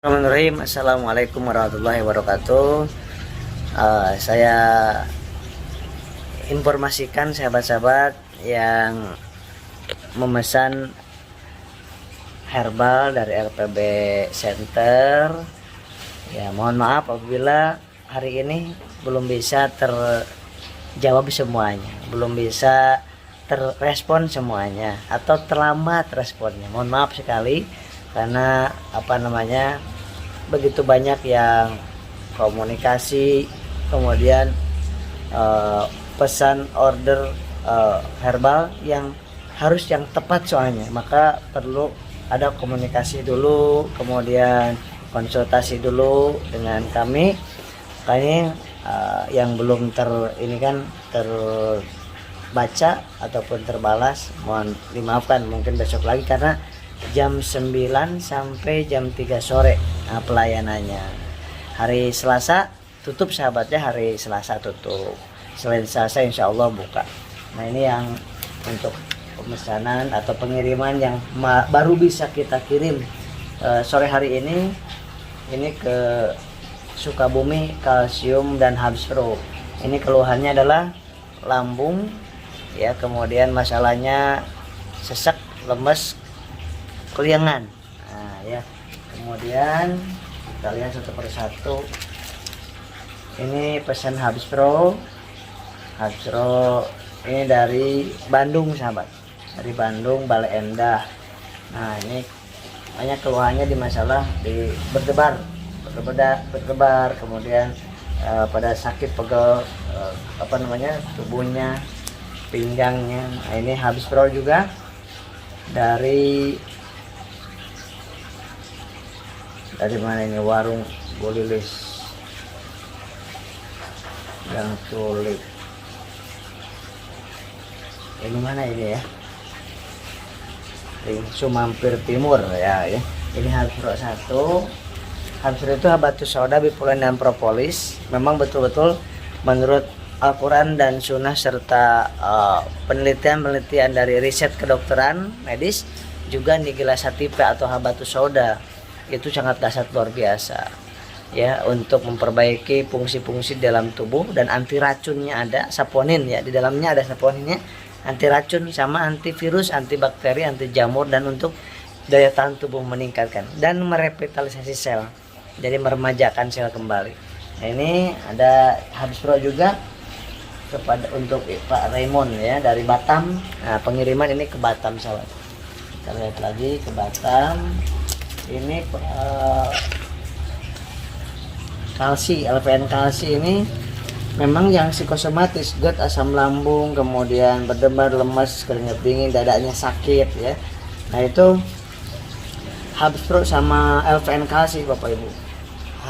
Bismillahirrahmanirrahim. Assalamualaikum warahmatullahi wabarakatuh. Saya informasikan sahabat-sahabat yang memesan herbal dari LPB Center. Ya, mohon maaf apabila hari ini belum bisa terjawab semuanya, belum bisa terrespon semuanya, atau terlambat responnya. Mohon maaf sekali karena begitu banyak yang komunikasi, kemudian pesan order herbal yang harus yang tepat, soalnya maka perlu ada komunikasi dulu, kemudian konsultasi dulu dengan kami. Makanya yang belum terbaca ataupun terbalas mohon dimaafkan, mungkin besok lagi karena jam 9 sampai jam 3 sore pelayanannya. Hari Selasa tutup sahabatnya, hari Selasa tutup. Selain Selasa insya Allah buka. Nah, ini yang untuk pemesanan atau pengiriman yang baru bisa kita kirim sore hari ini ke Sukabumi, Kalsium dan Habs Pro. Ini keluhannya adalah lambung ya, kemudian masalahnya sesak, lemes, keliangan. Nah ya, kemudian kita lihat satu persatu. Ini pesan Habs Pro. Habs Pro ini dari Bandung sahabat, dari Bandung, Bale Endah. Nah, ini banyak keluhannya di masalah di berdebar, kemudian pada sakit pegel tubuhnya, pinggangnya. Nah, ini Habs Pro juga dari mana ini, warung Bolilis yang tulis. Ini mana ini ya, Sumampir Timur ya. Ini Habs Pro 1. Habs Pro itu habatus sauda, bipulen dan propolis. Memang betul-betul menurut Al-Quran dan Sunnah serta penelitian dari riset kedokteran medis, juga Nigella sativa atau habatus sauda itu sangat dahsyat, luar biasa ya, untuk memperbaiki fungsi-fungsi dalam tubuh dan anti racunnya. Ada saponin ya, di dalamnya ada saponinnya, anti racun sama antivirus, antibakteri, anti jamur, dan untuk daya tahan tubuh meningkatkan dan merevitalisasi sel, jadi meremajakan sel kembali. Nah, ini ada Habs Pro juga untuk Pak Raymond ya, dari Batam. Nah, pengiriman ini ke Batam sahabat. Kita lihat lagi ke Batam. Ini kalsi, LPN kalsi ini memang yang psikosomatis, GERD, asam lambung, kemudian berdebar, lemas, keringat dingin, dadanya sakit ya. Nah, itu Habs Pro sama LPN kalsi Bapak Ibu.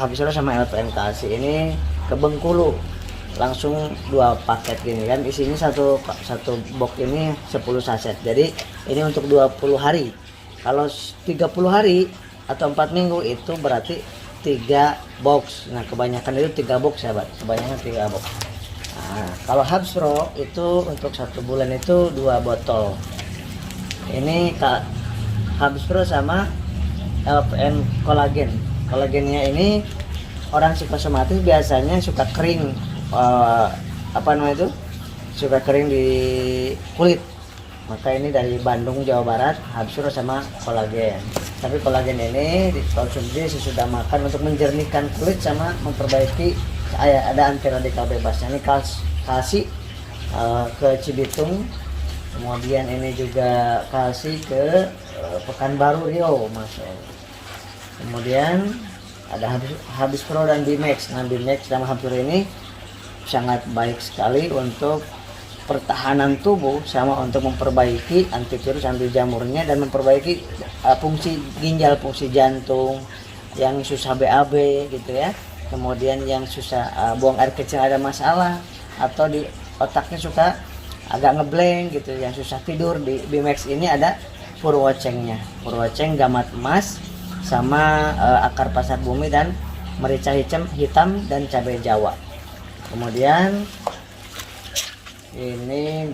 Habs Pro sama LPN kalsi ini ke Bengkulu, langsung 2 paket gini kan, isinya satu box ini 10 saset. Jadi ini untuk 20 hari. Kalau 30 hari atau 4 minggu itu berarti 3 box. Nah, kebanyakan itu 3 box sahabat, kebanyakan 3 box. Nah, kalau Habs Pro itu untuk 1 bulan itu 2 botol. Ini Habs Pro sama LPN kolagen. Kolagennya ini orang psikosomatis biasanya suka kering, suka kering di kulit. Maka ini dari Bandung, Jawa Barat, Habs Pro sama kolagen. Tapi kolagen ini dikonsumsi sesudah makan untuk menjernihkan kulit sama memperbaiki, ada anti radikal bebasnya. Ini kalsi ke Cibitung, kemudian ini juga kalsi ke Pekanbaru, Riau, masuk. Kemudian ada Habs Pro dan Bimax. Nah, Bimax sama Habs Pro ini sangat baik sekali untuk pertahanan tubuh sama untuk memperbaiki antivirus, anti jamurnya, dan memperbaiki fungsi ginjal, fungsi jantung yang susah BAB gitu ya. Kemudian yang susah buang air kecil ada masalah, atau di otaknya suka agak ngeblank gitu, yang susah tidur, di Bimax ini ada purwocengnya, purwoceng, gamat emas, sama akar pasar bumi dan merica hitam dan cabai Jawa. Kemudian ini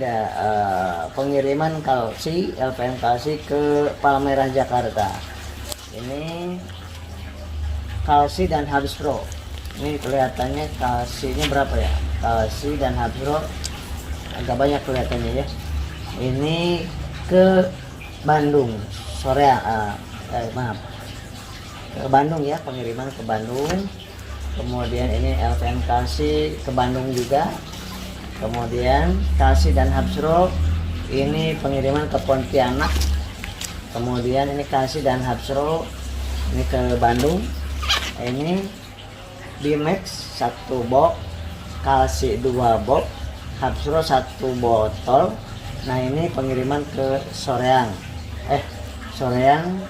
pengiriman kalsi, LPN kalsi ke Palmerah Jakarta. Ini kalsi dan habsro. Ini kelihatannya kalsinya berapa ya? Kalsi dan habsro agak banyak kelihatannya ya. Ini ke Bandung sore maaf, ke Bandung ya, pengiriman ke Bandung. Kemudian ini LPN kalsi ke Bandung juga. Kemudian kalsi dan habsro ini pengiriman ke Pontianak. Kemudian ini kalsi dan habsro ini ke Bandung. Ini Bimex 1 box, kalsi 2 box, habsro 1 botol. Nah ini pengiriman ke Soreang, Soreang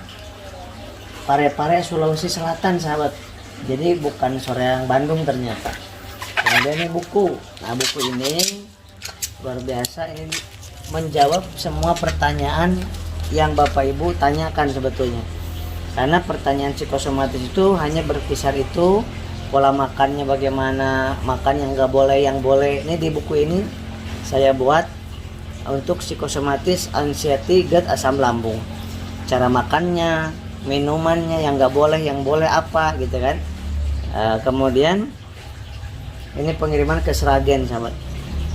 Parepare Sulawesi Selatan sahabat. Jadi bukan Soreang Bandung ternyata. Kemudian ini buku. Nah buku ini luar biasa, ini menjawab semua pertanyaan yang Bapak Ibu tanyakan sebetulnya. Karena pertanyaan psikosomatis itu hanya berkisar itu, pola makannya bagaimana, makan yang nggak boleh, yang boleh. Ini di buku ini saya buat untuk psikosomatis, anxiety, GERD, asam lambung. Cara makannya, minumannya, yang nggak boleh, yang boleh apa gitu kan. Kemudian ini pengiriman ke Sragen sahabat.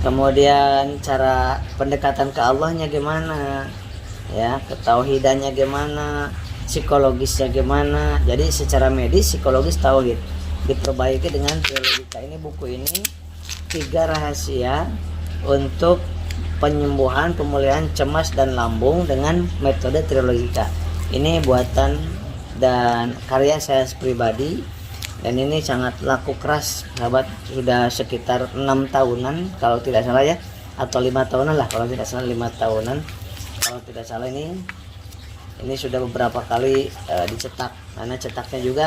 Kemudian cara pendekatan ke Allahnya gimana, ya, ketauhidannya gimana, psikologisnya gimana. Jadi secara medis, psikologis, tauhid diperbaiki dengan triologika. Ini buku ini 3 rahasia untuk penyembuhan, pemulihan cemas dan lambung dengan metode triologika. Ini buatan dan karya saya pribadi, dan ini sangat laku keras sahabat. Sudah sekitar 6 tahunan kalau tidak salah ya, atau 5 tahunan lah kalau tidak salah, 5 tahunan kalau tidak salah. Ini sudah beberapa kali dicetak, karena cetaknya juga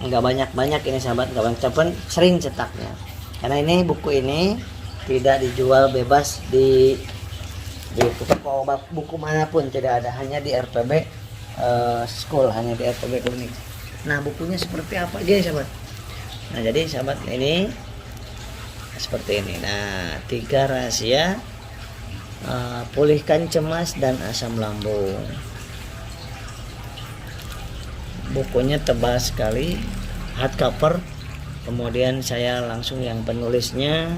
nggak banyak ini sahabat, nggak banyak, tapi sering cetaknya. Karena ini buku ini tidak dijual bebas di toko buku manapun, tidak ada, hanya di RPB School, hanya di RPB Klinik. Nah bukunya seperti apa guys sahabat? Nah jadi sahabat ini seperti ini. Nah 3 rahasia pulihkan cemas dan asam lambung. Bukunya tebal sekali, hardcover. Kemudian saya langsung yang penulisnya,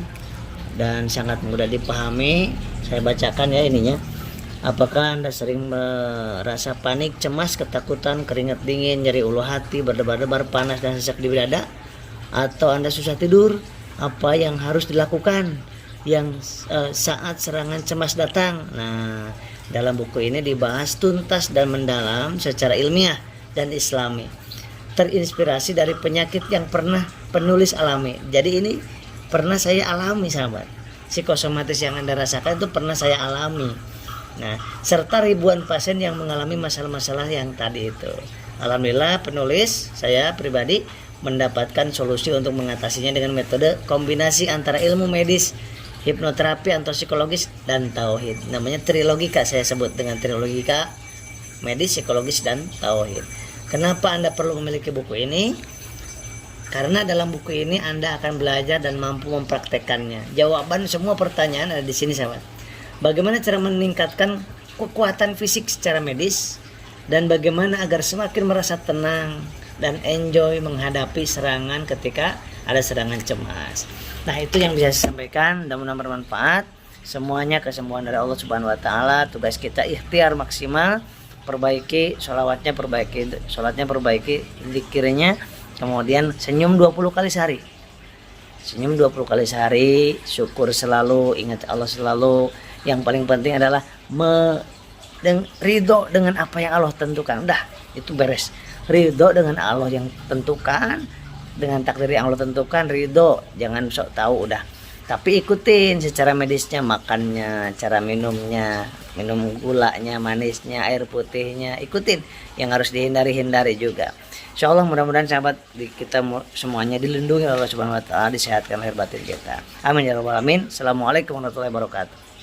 dan sangat mudah dipahami. Saya bacakan ya ininya. Apakah Anda sering merasa panik, cemas, ketakutan, keringat dingin, nyeri ulu hati, berdebar-debar, panas dan sesak di dada? Atau Anda susah tidur? Apa yang harus dilakukan saat serangan cemas datang? Nah, dalam buku ini dibahas tuntas dan mendalam secara ilmiah dan islami. Terinspirasi dari penyakit yang pernah penulis alami. Jadi ini pernah saya alami sahabat. Psikosomatis yang Anda rasakan itu pernah saya alami. Nah, serta ribuan pasien yang mengalami masalah-masalah yang tadi itu. Alhamdulillah penulis saya pribadi mendapatkan solusi untuk mengatasinya dengan metode kombinasi antara ilmu medis, hipnoterapi atau psikologis, dan tauhid. Namanya trilogika, saya sebut dengan trilogika, medis, psikologis, dan tauhid. Kenapa Anda perlu memiliki buku ini? Karena dalam buku ini Anda akan belajar dan mampu mempraktekkannya. Jawaban semua pertanyaan ada di sini sahabat. Bagaimana cara meningkatkan kekuatan fisik secara medis, dan bagaimana agar semakin merasa tenang dan enjoy menghadapi serangan ketika ada serangan cemas. Nah itu yang bisa saya sampaikan, mudah-mudahan bermanfaat. Semuanya kesembuhan dari Allah Subhanahu Wa Taala. Tugas kita ikhtiar maksimal, perbaiki sholawatnya, perbaiki sholatnya, perbaiki zikirnya. Kemudian senyum 20 kali sehari. Senyum 20 kali sehari, syukur selalu, ingat Allah selalu. Yang paling penting adalah ridho dengan apa yang Allah tentukan. Udah, itu beres. Ridho dengan Allah yang tentukan, dengan takdir yang Allah tentukan, ridho. Jangan sok tahu udah. Tapi ikutin secara medisnya, makannya, cara minumnya, minum gulanya, manisnya, air putihnya, ikutin. Yang harus dihindari juga. Insya Allah mudah-mudahan sahabat kita semuanya dilindungi oleh Allah Subhanahu Wa Taala, disehatkan lahir batin kita. Amin ya rabbal alamin. Assalamualaikum warahmatullahi wabarakatuh.